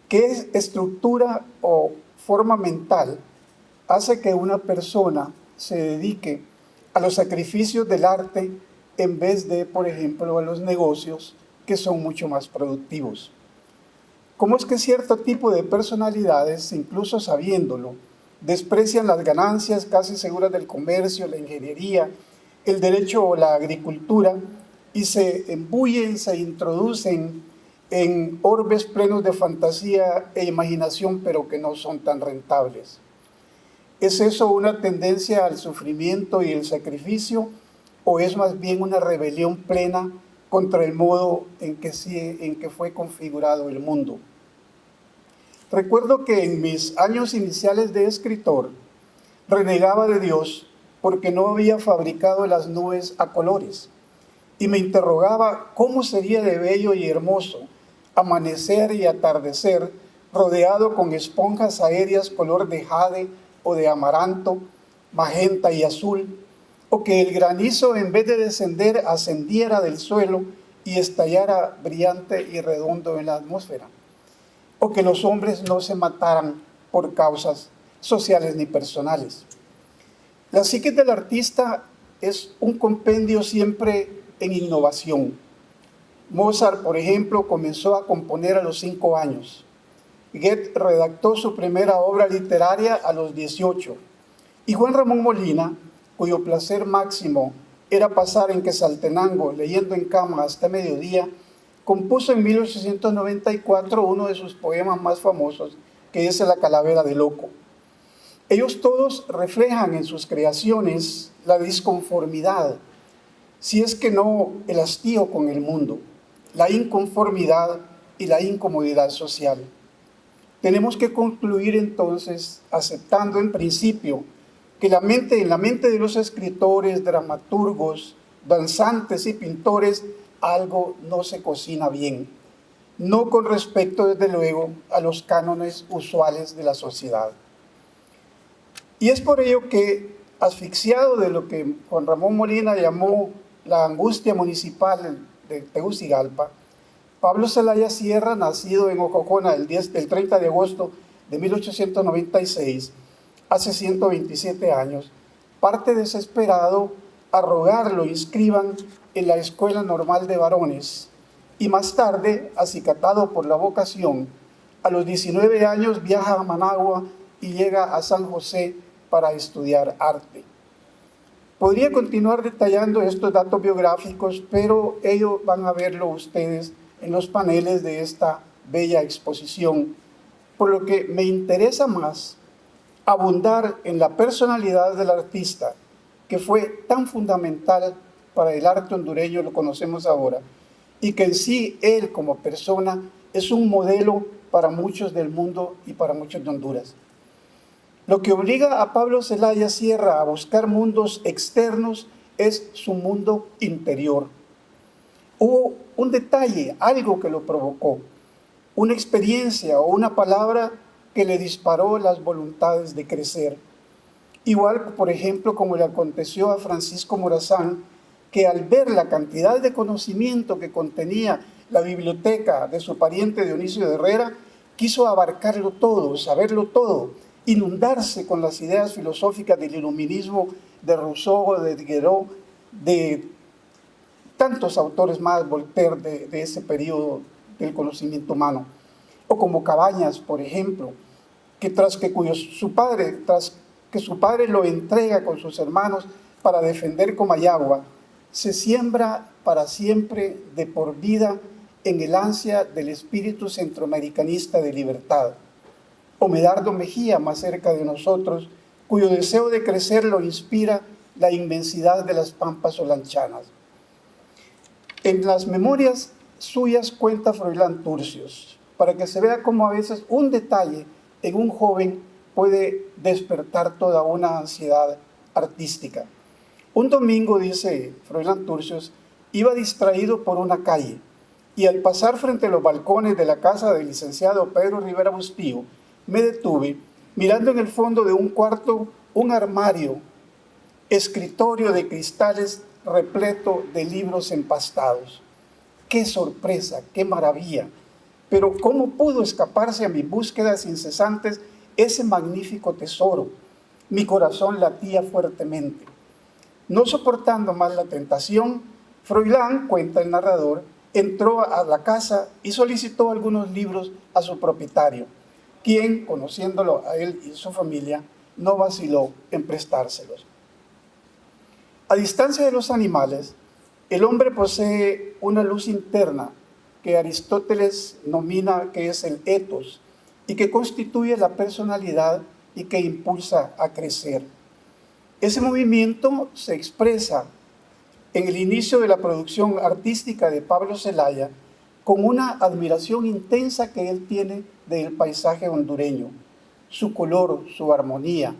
¿Qué estructura o forma mental hace que una persona se dedique a los sacrificios del arte en vez de, por ejemplo, a los negocios que son mucho más productivos? ¿Cómo es que cierto tipo de personalidades, incluso sabiéndolo, desprecian las ganancias casi seguras del comercio, la ingeniería, el derecho o la agricultura y se embullen, se introducen en orbes plenos de fantasía e imaginación, pero que no son tan rentables? ¿Es eso una tendencia al sufrimiento y el sacrificio o es más bien una rebelión plena contra el modo en que fue configurado el mundo? Recuerdo que en mis años iniciales de escritor renegaba de Dios porque no había fabricado las nubes a colores y me interrogaba cómo sería de bello y hermoso amanecer y atardecer rodeado con esponjas aéreas color de jade o de amaranto, magenta y azul, o que el granizo en vez de descender ascendiera del suelo y estallara brillante y redondo en la atmósfera, o que los hombres no se mataran por causas sociales ni personales. La psique del artista es un compendio siempre en innovación. Mozart, por ejemplo, comenzó a componer a los 5 años. Goethe redactó su primera obra literaria a los 18. Y Juan Ramón Molina, cuyo placer máximo era pasar en Quetzaltenango leyendo en cama hasta mediodía, compuso en 1894 uno de sus poemas más famosos, que es La calavera de loco. Ellos todos reflejan en sus creaciones la disconformidad, si es que no el hastío con el mundo, la inconformidad y la incomodidad social. Tenemos que concluir entonces aceptando en principio que en la mente de los escritores, dramaturgos, danzantes y pintores, algo no se cocina bien, no con respecto, desde luego, a los cánones usuales de la sociedad. Y es por ello que, asfixiado de lo que Juan Ramón Molina llamó la angustia municipal de Tegucigalpa, Pablo Celaya Sierra, nacido en Ococona el 30 de agosto de 1896, hace 127 años, parte desesperado a rogar lo inscriban en la Escuela Normal de Varones y más tarde, acicatado por la vocación, a los 19 años viaja a Managua y llega a San José para estudiar arte. Podría continuar detallando estos datos biográficos, pero ellos van a verlo ustedes en los paneles de esta bella exposición, por lo que me interesa más abundar en la personalidad del artista, que fue tan fundamental para el arte hondureño, lo conocemos ahora, y que en sí él como persona es un modelo para muchos del mundo y para muchos de Honduras. Lo que obliga a Pablo Celaya Sierra a buscar mundos externos es su mundo interior. Hubo un detalle, algo que lo provocó, una experiencia o una palabra que le disparó las voluntades de crecer. Igual, por ejemplo, como le aconteció a Francisco Morazán, que al ver la cantidad de conocimiento que contenía la biblioteca de su pariente Dionisio de Herrera, quiso abarcarlo todo, saberlo todo, inundarse con las ideas filosóficas del iluminismo de Rousseau, de Diderot, de tantos autores más, Voltaire, de ese periodo del conocimiento humano. O como Cabañas, por ejemplo, que tras que su padre lo entrega con sus hermanos para defender Comayagua, se siembra para siempre, de por vida, en el ansia del espíritu centroamericanista de libertad. O Medardo Mejía, más cerca de nosotros, cuyo deseo de crecer lo inspira la inmensidad de las pampas olanchanas. En las memorias suyas cuenta Froilán Turcios, para que se vea cómo a veces un detalle en un joven puede despertar toda una ansiedad artística. Un domingo, dice Froilán Turcios, iba distraído por una calle y al pasar frente a los balcones de la casa del licenciado Pedro Rivera Bustillo, me detuve mirando en el fondo de un cuarto un armario, escritorio de cristales repleto de libros empastados. ¡Qué sorpresa, qué maravilla! Pero ¿cómo pudo escaparse a mis búsquedas incesantes ese magnífico tesoro? Mi corazón latía fuertemente. No soportando más la tentación, Froilán, cuenta el narrador, entró a la casa y solicitó algunos libros a su propietario, quien, conociéndolo a él y su familia, no vaciló en prestárselos. A distancia de los animales, el hombre posee una luz interna que Aristóteles nomina que es el ethos y que constituye la personalidad y que impulsa a crecer. Ese movimiento se expresa en el inicio de la producción artística de Pablo Zelaya con una admiración intensa que él tiene del paisaje hondureño, su color, su armonía,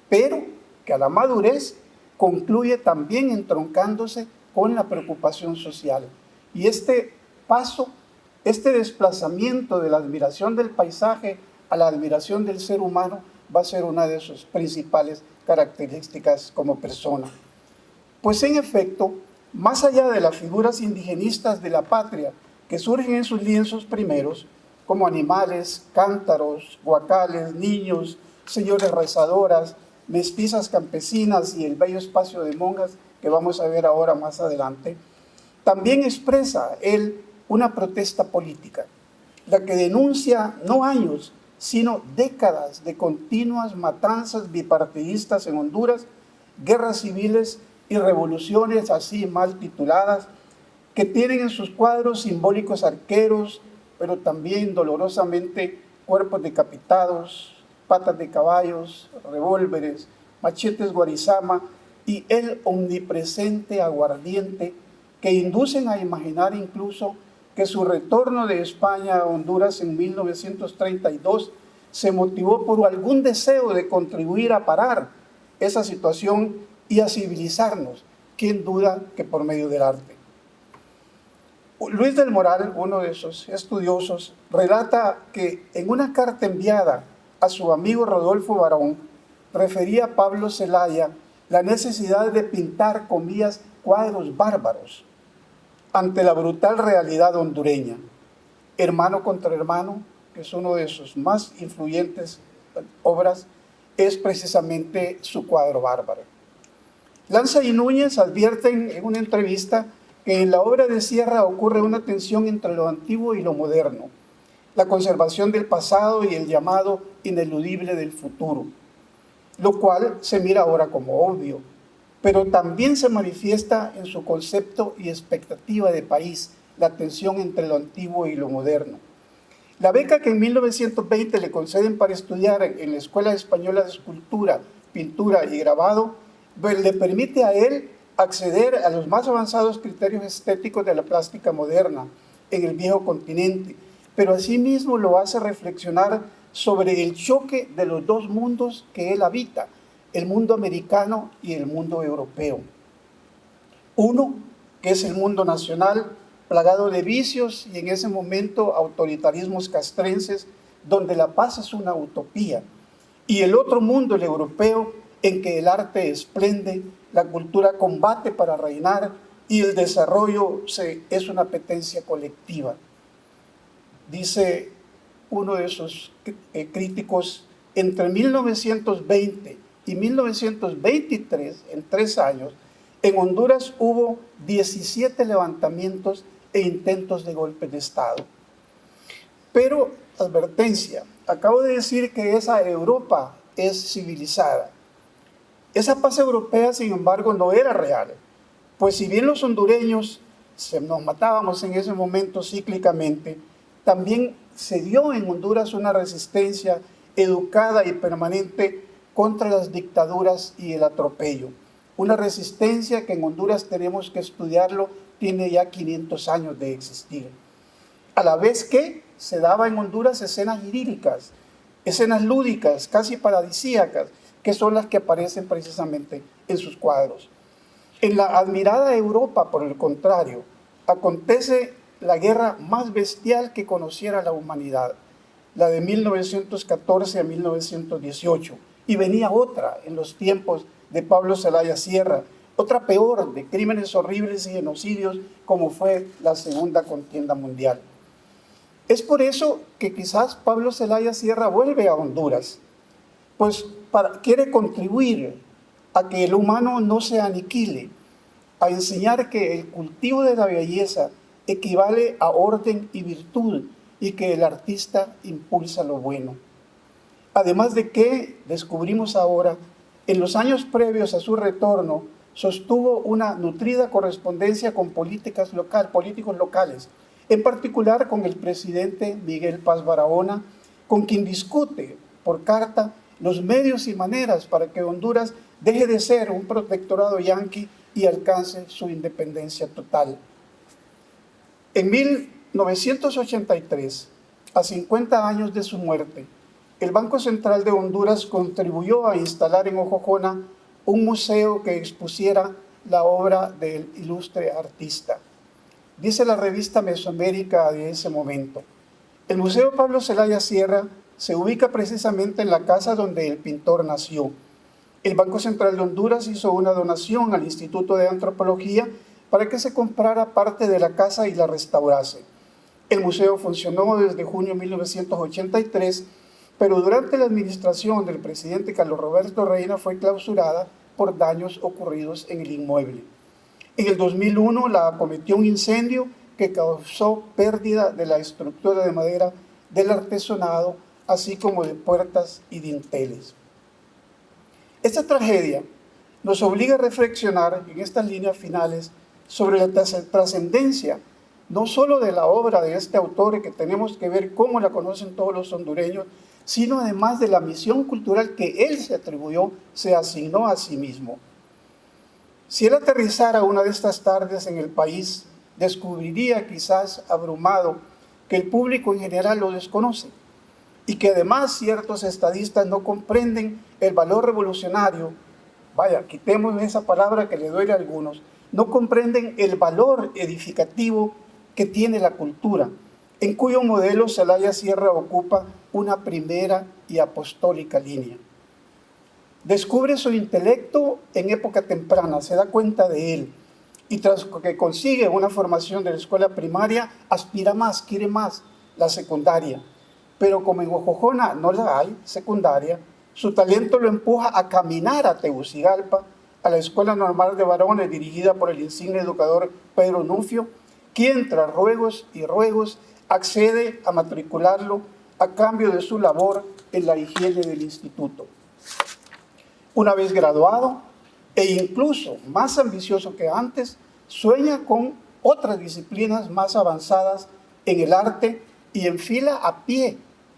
pero que a la madurez concluye también entroncándose con la preocupación social. Y este paso, este desplazamiento de la admiración del paisaje a la admiración del ser humano va a ser una de sus principales características como persona. Pues en efecto, más allá de las figuras indigenistas de la patria que surgen en sus lienzos primeros, como animales, cántaros, guacales, niños, señores rezadoras, mestizas campesinas y el bello espacio de monjas que vamos a ver ahora más adelante, también expresa él una protesta política, la que denuncia no años, sino décadas de continuas matanzas bipartidistas en Honduras, guerras civiles y revoluciones así mal tituladas, que tienen en sus cuadros simbólicos arqueros, pero también dolorosamente cuerpos decapitados, patas de caballos, revólveres, machetes guarizama y el omnipresente aguardiente que inducen a imaginar incluso que su retorno de España a Honduras en 1932 se motivó por algún deseo de contribuir a parar esa situación y a civilizarnos, quién duda que por medio del arte. Luis del Moral, uno de esos estudiosos, relata que en una carta enviada a su amigo Rodolfo Barón, refería a Pablo Zelaya la necesidad de pintar, comillas, cuadros bárbaros ante la brutal realidad hondureña. Hermano contra hermano, que es uno de sus más influyentes obras, es precisamente su cuadro bárbaro. Lanza y Núñez advierten en una entrevista que en la obra de Sierra ocurre una tensión entre lo antiguo y lo moderno, la conservación del pasado y el llamado ineludible del futuro, lo cual se mira ahora como obvio, pero también se manifiesta en su concepto y expectativa de país, la tensión entre lo antiguo y lo moderno. La beca que en 1920 le conceden para estudiar en la Escuela Española de Escultura, Pintura y Grabado, le permite a él acceder a los más avanzados criterios estéticos de la plástica moderna en el viejo continente, pero asimismo lo hace reflexionar sobre el choque de los dos mundos que él habita, el mundo americano y el mundo europeo. Uno, que es el mundo nacional, plagado de vicios y en ese momento autoritarismos castrenses, donde la paz es una utopía. Y el otro mundo, el europeo, en que el arte esplende, la cultura combate para reinar y el desarrollo es una apetencia colectiva. Dice uno de esos críticos, entre 1920 y 1923, en 3 años, en Honduras hubo 17 levantamientos e intentos de golpe de Estado. Pero, advertencia, acabo de decir que esa Europa es civilizada. Esa paz europea, sin embargo, no era real, pues si bien los hondureños nos matábamos en ese momento cíclicamente, también se dio en Honduras una resistencia educada y permanente contra las dictaduras y el atropello. Una resistencia que en Honduras tenemos que estudiarlo, tiene ya 500 años de existir. A la vez que se daba en Honduras escenas líricas, escenas lúdicas, casi paradisíacas, que son las que aparecen precisamente en sus cuadros. En la admirada Europa, por el contrario, acontece la guerra más bestial que conociera la humanidad, la de 1914 a 1918, y venía otra en los tiempos de Pablo Zelaya Sierra, otra peor, de crímenes horribles y genocidios, como fue la Segunda Contienda Mundial. Es por eso que quizás Pablo Zelaya Sierra vuelve a Honduras, pues quiere contribuir a que el humano no se aniquile, a enseñar que el cultivo de la belleza equivale a orden y virtud y que el artista impulsa lo bueno. Además de que, descubrimos ahora, en los años previos a su retorno, sostuvo una nutrida correspondencia con políticos locales, en particular con el presidente Miguel Paz Barahona, con quien discute por carta los medios y maneras para que Honduras deje de ser un protectorado yanqui y alcance su independencia total. En 1983, a 50 años de su muerte, el Banco Central de Honduras contribuyó a instalar en Ojojona un museo que expusiera la obra del ilustre artista. Dice la revista Mesoamérica de ese momento: el Museo Pablo Zelaya Sierra se ubica precisamente en la casa donde el pintor nació. El Banco Central de Honduras hizo una donación al Instituto de Antropología para que se comprara parte de la casa y la restaurase. El museo funcionó desde junio de 1983, pero durante la administración del presidente Carlos Roberto Reina fue clausurada por daños ocurridos en el inmueble. En el 2001 la acometió un incendio que causó pérdida de la estructura de madera del artesonado, así como de puertas y dinteles. Esta tragedia nos obliga a reflexionar en estas líneas finales sobre la trascendencia no solo de la obra de este autor, que tenemos que ver cómo la conocen todos los hondureños, sino además de la misión cultural que él se atribuyó, se asignó a sí mismo. Si él aterrizara una de estas tardes en el país, descubriría, quizás abrumado, que el público en general lo desconoce y que además ciertos estadistas no comprenden el valor revolucionario. Vaya, quitemos esa palabra que le duele a algunos. No comprenden el valor edificativo que tiene la cultura, en cuyo modelo Zelaya Sierra ocupa una primera y apostólica línea. Descubre su intelecto en época temprana, se da cuenta de él, y tras que consigue una formación de la escuela primaria, aspira más, quiere más, la secundaria. Pero como en Ojojona no la hay, secundaria, su talento lo empuja a caminar a Tegucigalpa, a la Escuela Normal de Varones, dirigida por el insigne educador Pedro Nufio, quien tras ruegos y ruegos accede a matricularlo a cambio de su labor en la higiene del instituto. Una vez graduado, e incluso más ambicioso que antes, sueña con otras disciplinas más avanzadas en el arte y enfila a pie,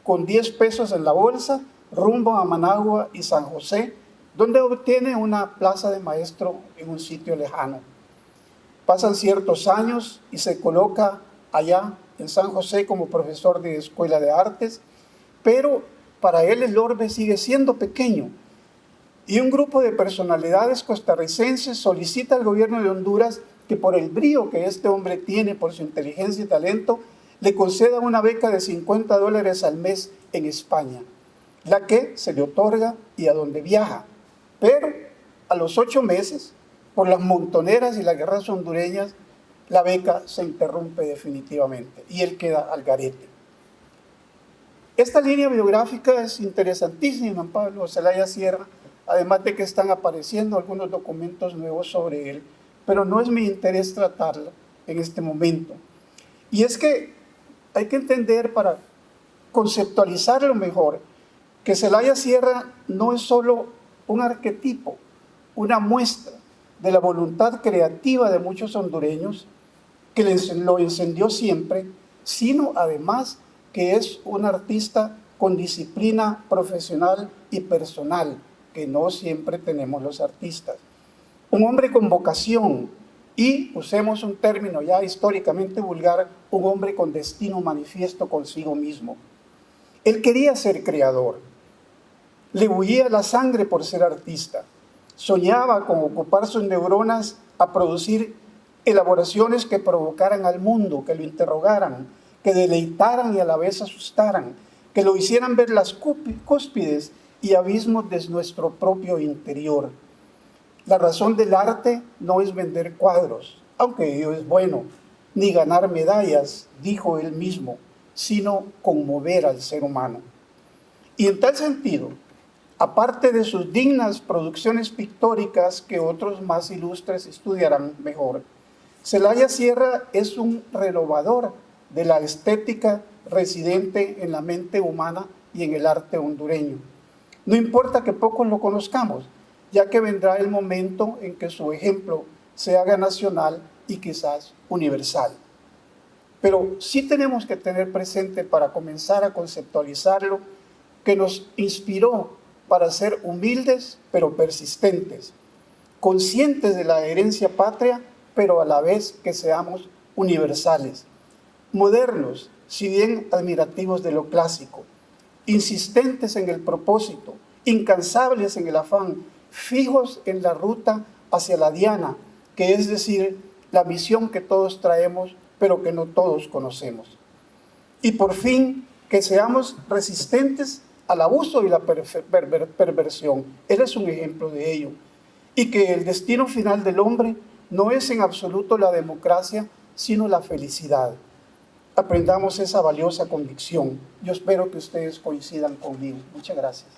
con 10 pesos en la bolsa, rumbo a Managua y San José, donde obtiene una plaza de maestro en un sitio lejano. Pasan ciertos años y se coloca allá en San José como profesor de escuela de artes, pero para él el orbe sigue siendo pequeño, y un grupo de personalidades costarricenses solicita al gobierno de Honduras que, por el brío que este hombre tiene, por su inteligencia y talento, le conceda una beca de $50 al mes en España, la que se le otorga y a donde viaja. Pero a los 8 meses, por las montoneras y las guerras hondureñas, la beca se interrumpe definitivamente y él queda al garete. Esta línea biográfica es interesantísima en Pablo Zelaya Sierra, además de que están apareciendo algunos documentos nuevos sobre él, pero no es mi interés tratarla en este momento. Y es que hay que entender, para conceptualizarlo mejor, que Zelaya Sierra no es solo un arquetipo, una muestra de la voluntad creativa de muchos hondureños, que lo encendió siempre, sino además que es un artista con disciplina profesional y personal, que no siempre tenemos los artistas. Un hombre con vocación y, usemos un término ya históricamente vulgar, un hombre con destino manifiesto consigo mismo. Él quería ser creador, le bullía la sangre por ser artista, soñaba con ocupar sus neuronas a producir elaboraciones que provocaran al mundo, que lo interrogaran, que deleitaran y a la vez asustaran, que lo hicieran ver las cúspides y abismos de nuestro propio interior. La razón del arte no es vender cuadros, aunque ello es bueno, ni ganar medallas, dijo él mismo, sino conmover al ser humano. Y en tal sentido, aparte de sus dignas producciones pictóricas que otros más ilustres estudiarán mejor, Celaya Sierra es un renovador de la estética residente en la mente humana y en el arte hondureño. No importa que pocos lo conozcamos, ya que vendrá el momento en que su ejemplo se haga nacional y quizás universal. Pero sí tenemos que tener presente, para comenzar a conceptualizarlo, que nos inspiró para ser humildes pero persistentes, conscientes de la herencia patria, pero a la vez que seamos universales, modernos, si bien admirativos de lo clásico, insistentes en el propósito, incansables en el afán, fijos en la ruta hacia la diana, que es decir, la misión que todos traemos, pero que no todos conocemos. Y por fin, que seamos resistentes al abuso y la perversión. Él es un ejemplo de ello. Y que el destino final del hombre no es en absoluto la democracia, sino la felicidad. Aprendamos esa valiosa convicción. Yo espero que ustedes coincidan conmigo. Muchas gracias.